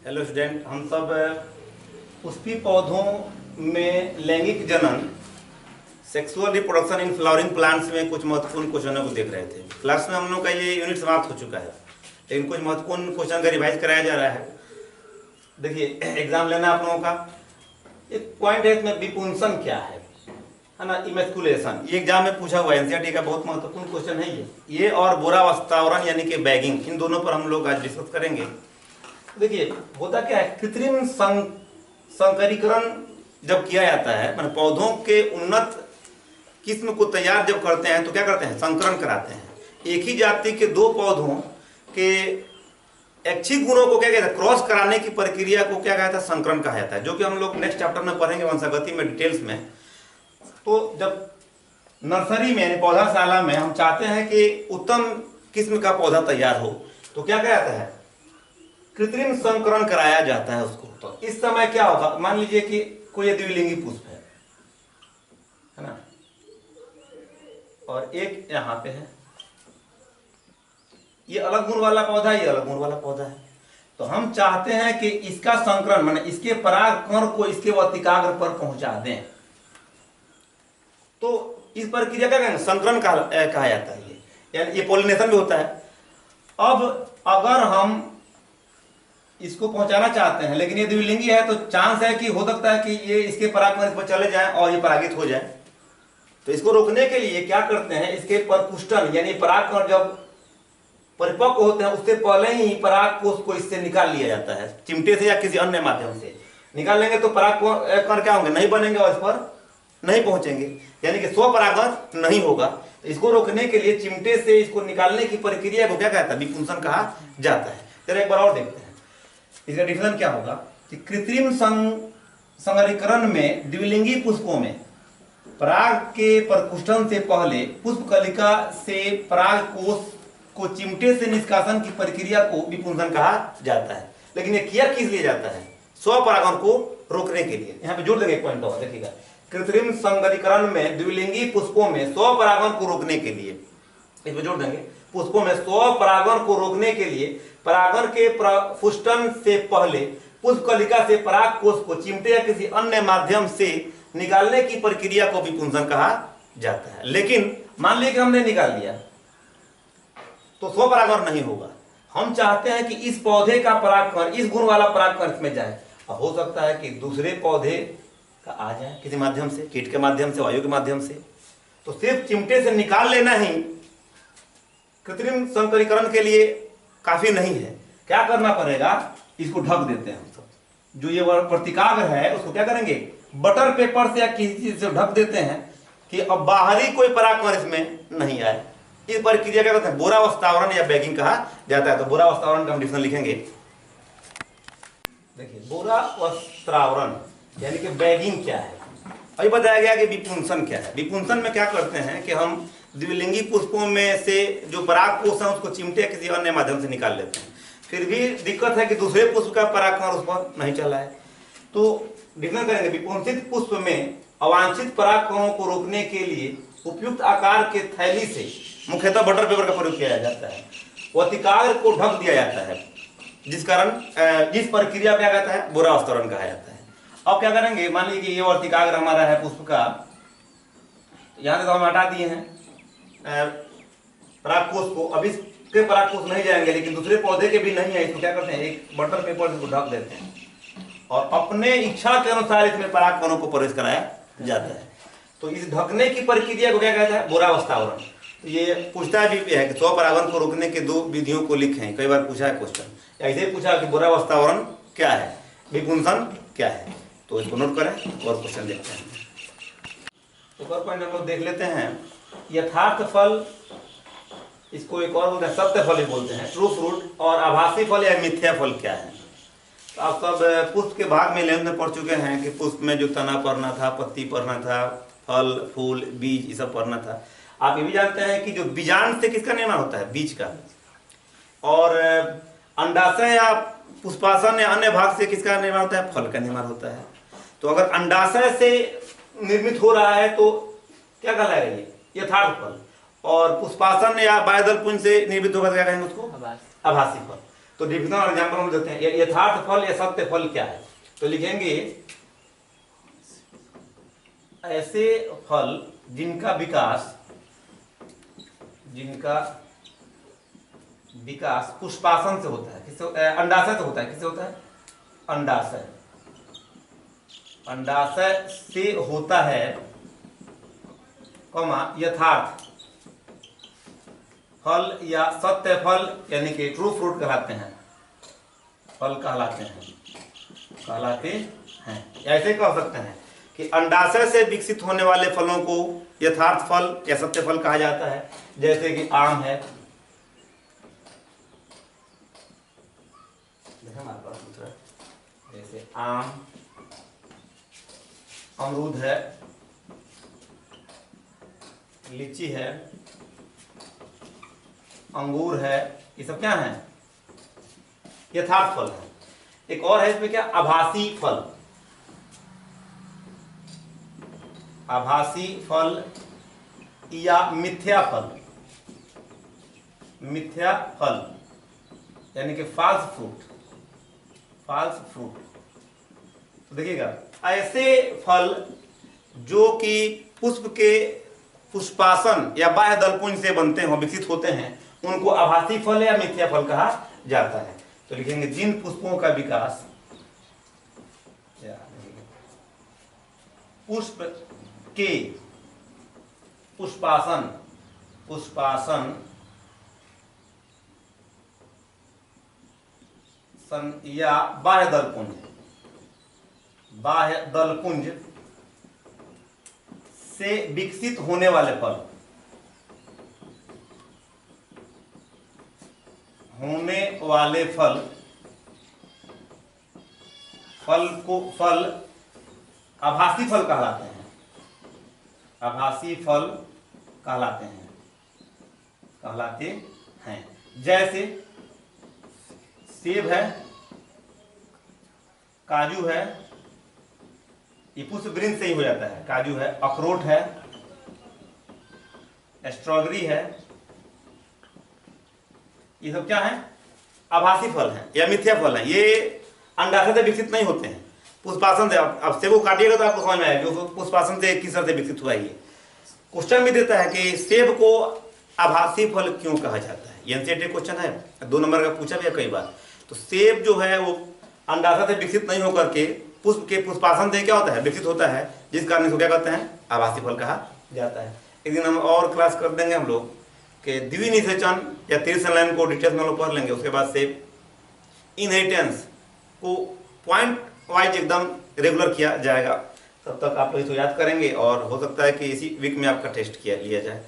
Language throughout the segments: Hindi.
हेलो स्टूडेंट, हम सब पुष्पी पौधों में लैंगिक जनन sexual reproduction in flowering plants में कुछ महत्वपूर्ण क्वेश्चनों को देख रहे थे। क्लास में हम लोग का ये यूनिट समाप्त हो चुका है, लेकिन कुछ महत्वपूर्ण क्वेश्चन का रिवाइज कराया जा रहा है। देखिए, एग्जाम लेना आप लोगों का एक पॉइंट है, इसमें विपुंसन क्या है ना, इमेस्कुलेशन। ये एग्जाम में पूछा हुआ है, एनसीईआरटी का बहुत महत्वपूर्ण क्वेश्चन है ये और बोरावस्तावरण यानी कि बैगिंग, इन दोनों पर हम लोग आज डिस्कस करेंगे। देखिए, होता क्या है, कृत्रिम संकरीकरण जब किया जाता है, मतलब पौधों के उन्नत किस्म को तैयार जब करते हैं तो क्या करते हैं, संकरण कराते हैं। एक ही जाति के दो पौधों के ऐच्छिक गुणों को क्या कहता है, क्रॉस कराने की प्रक्रिया को क्या कहता है, संकरण कहा जाता है, जो कि हम लोग नेक्स्ट चैप्टर में पढ़ेंगे वंशागति में डिटेल्स में। तो जब नर्सरी में यानी पौधाशाला में हम चाहते हैं कि उत्तम किस्म का पौधा तैयार हो, तो क्या किया जाता है, कृत्रिम संकरण कराया जाता है उसको। तो इस समय क्या होगा, मान लीजिए कि कोई द्विलिंगी पुष्प है ना, और एक यहां पे है, ये अलग गुण वाला पौधा, ये अलग गुण वाला पौधा है। तो हम चाहते हैं कि इसका संकरण माने इसके परागकण को इसके वर्तिकाग्र पर पहुंचा दें। तो इस प्रक्रिया का संकरण कहा जाता है, यानी ये पॉलिनेशन भी होता है। अब अगर हम इसको पहुंचाना चाहते हैं, लेकिन ये द्विलिंगी है, तो चांस है कि हो सकता है कि ये इसके परागकण इस पर चले जाएं और ये परागित हो जाए। तो इसको रोकने के लिए क्या करते हैं, इसके परपुष्टन यानी परागकण जब परिपक्व होते हैं उससे पहले ही पराग कोष को इससे निकाल लिया जाता है, चिमटे से या किसी अन्य माध्यम से निकाल लेंगे तो परागकण क्या होंगे, नहीं बनेंगे और इस पर नहीं पहुंचेंगे, यानी कि स्वपरागण नहीं होगा। तो इसको रोकने के लिए चिमटे से इसको निकालने की प्रक्रिया को क्या कहता है, विपुंसन कहा जाता है। जरा एक बार और देखते हैं इसका डिफिनेशन क्या होगा कि कृत्रिम संकरीकरण में द्विलिंगी पुष्पों में पराग के परपुष्टन से पहले पुष्प कलिका से पराग कोष को चिमटे से निष्कासन की प्रक्रिया को विपुंसन कहा जाता है। लेकिन ये किया किस लिए जाता है, स्वपरागण को रोकने के लिए। यहाँ पे जोड़ देंगे एक पॉइंट और देखिएगा, कृत्रिम संकरीकरण में द्विलिंगी पुष्पों में स्वपरागण को रोकने के लिए, इसमें जोड़ देंगे, पुष्पों में स्वपरागण को रोकने के लिए परागण के पुष्टन से पहले पुष्प कलिका से पराग कोष को चिमटे या किसी अन्य माध्यम से निकालने की प्रक्रिया को विपुंसन कहा जाता है। लेकिन मान लीजिए कि हमने निकाल लिया तो स्वपरागण नहीं होगा। हम चाहते हैं कि इस पौधे का परागकण, इस गुण वाला परागकण इसमें जाए। अब हो सकता है कि दूसरे पौधे का आ जाए किसी माध्यम से, कीट के माध्यम से, वायु के माध्यम से। तो सिर्फ चिमटे से निकाल लेना ही कृत्रिम संकरीकरण के लिए काफी नहीं है। क्या करना पड़ेगा, इसको ढक देते हैं हम सब, जो ये वर्तिकाग्र है उसको क्या करेंगे, बटर पेपर से या किसी चीज से ढक देते हैं कि अब बाहरी कोई परागकण इसमें नहीं आए। इस प्रक्रिया क्या कहते हैं, बोरावस्तावरण या बैगिंग कहा जाता है। तो बोरावस्तावरण का हम डिफिनेशन लिखेंगे। देखिए, बोरावस्तावरण यानी कि बैगिंग क्या है, अभी बताया गया कि विपुंसन क्या है। विपुंसन में क्या करते हैं कि हम द्विलिंगी पुष्पों में से जो पराग कोष है उसको चिमटे या किसी अन्य माध्यम से निकाल लेते हैं। फिर भी दिक्कत है कि दूसरे पुष्प का परागकण उस पर नहीं चला है। तो डिफाइन करेंगे, विपुंसित पुष्प में अवांछित परागकणों को रोकने के लिए उपयुक्त आकार के थैली से, मुख्यतः बटर पेपर का प्रयोग किया जाता है, वर्तिकाग्र को ढक दिया जाता है, जिस कारण जिस प्रक्रिया क्या कहता है, बोरावस्तावरण कहा जाता है। अब क्या करेंगे, मान लीजिए ये वर्तिकाग्र हमारा है पुष्प का, यहाँ से तो हम हटा दिए हैं परागकोष को। अब इसके परागकोष नहीं जाएंगे, लेकिन दूसरे पौधे के भी नहीं है, इसको क्या करते हैं, एक बटर पेपर से ढक देते हैं और अपने इच्छा के अनुसार इसमें परागकणों को प्रवेश कराया जाता है। तो इस ढकने की प्रक्रिया को क्या कहता है, बोरावस्तावरण। तो ये पूछता भी है कि स्वपरागण को रोकने के दो विधियों को लिखें, कई बार पूछा है क्वेश्चन। ऐसे पूछा कि बोरावस्तावरण क्या है, विपुंसन क्या है, तो इसको नोट करें और क्वेश्चन देखते हैं। एक और पॉइंट हम लोग देख लेते हैं, यथार्थ फल, इसको एक और बोलते हैं सत्य फल ही बोलते हैं, ट्रू फ्रूट, और आभासी फल या मिथ्या फल क्या है। तो आप सब पुष्प के भाग में 11th में पढ़ चुके हैं कि पुष्प में जो तना पढ़ना था, पत्ती पढ़ना था, फल, फूल, बीज, ये सब पढ़ना था। आप ये भी जानते हैं कि जो बीजांड से किसका निर्माण होता है, बीज का, और अंडाशय या पुष्पासन या अन्य भाग से किसका निर्माण होता है, फल का निर्माण होता है। तो अगर अंडाशय से निर्मित हो रहा है तो क्या कहलाएगा, ये यथार्थ फल, और पुष्पासन या बाह्यदल पुंज से निर्मित होगा तो क्या कहेंगे उसको, आभासी फल। तो डिफिनेशन और एग्जाम्पल हम देते हैं। यथार्थ फल या सत्य फल क्या है? तो लिखेंगे ऐसे फल जिनका विकास पुष्पासन से होता है। किससे? अंडाशय से होता है। किससे होता है? अंडाशय से होता है, यथार्थ फल या सत्य फल यानी कि ट्रू फ्रूट कहलाते हैं, ऐसे कह सकते हैं कि अंडाशय से विकसित होने वाले फलों को यथार्थ फल या सत्य फल कहा जाता है। जैसे कि आम है, हमारे पास दूसरा, जैसे आम, अमरूद है, लीची है, अंगूर है, ये सब क्या है? यथार्थ फल है। एक और है इसमें क्या? आभासी फल या मिथ्या फल यानी कि फॉल्स फ्रूट। तो देखिएगा, ऐसे फल जो कि पुष्प के पुष्पासन या बाह्य दलपुंज से बनते हो, विकसित होते हैं, उनको आभासी फल या मिथ्या फल कहा जाता है। तो लिखेंगे जिन पुष्पों का विकास पुष्प के पुष्पासन या बाह्य दलपुंज से विकसित होने वाले फल आभासी फल कहलाते हैं। जैसे सेब है, काजू है, ये पुष्प वृंत से ही हो जाता है। काजू है, अखरोट है, स्ट्रॉबेरी है, ये सब क्या है? आभासी फल हैं या मिथ्या फल हैं। ये अंडाशय से विकसित नहीं होते हैं, पुष्पासन से। अब सेब को काटिएगा तो आपको समझ में आएगा कि पुष्पासन से किस तरह से विकसित हुआ। ये क्वेश्चन भी देता है कि सेब को आभासी फल क्यों कहा जाता है। एनसीईआरटी क्वेश्चन है, 2 नंबर का पूछा भी है कई बार। तो सेब जो है वो अंडाशय से विकसित नहीं होकर के पुष्प के पुष्पासन से क्या होता है? विकसित होता है, जिस कारण इसको क्या कहते हैं? आभासी फल कहा जाता है। एक दिन हम और क्लास कर देंगे हम लोग कि द्विनिषेचन या तीसरे लाइन को डिटेल्स में लोग पढ़ लेंगे। उसके बाद से इनहेरिटेंस को पॉइंट वाइज एकदम रेगुलर किया जाएगा। तब तक आप लोग इसको याद करेंगे और हो सकता है कि इसी वीक में आपका टेस्ट लिया जाए।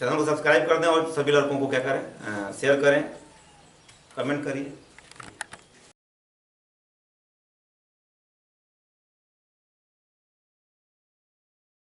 चैनल को सब्सक्राइब कर दें और सभी लड़कों को क्या करें? शेयर करें, कमेंट करिए।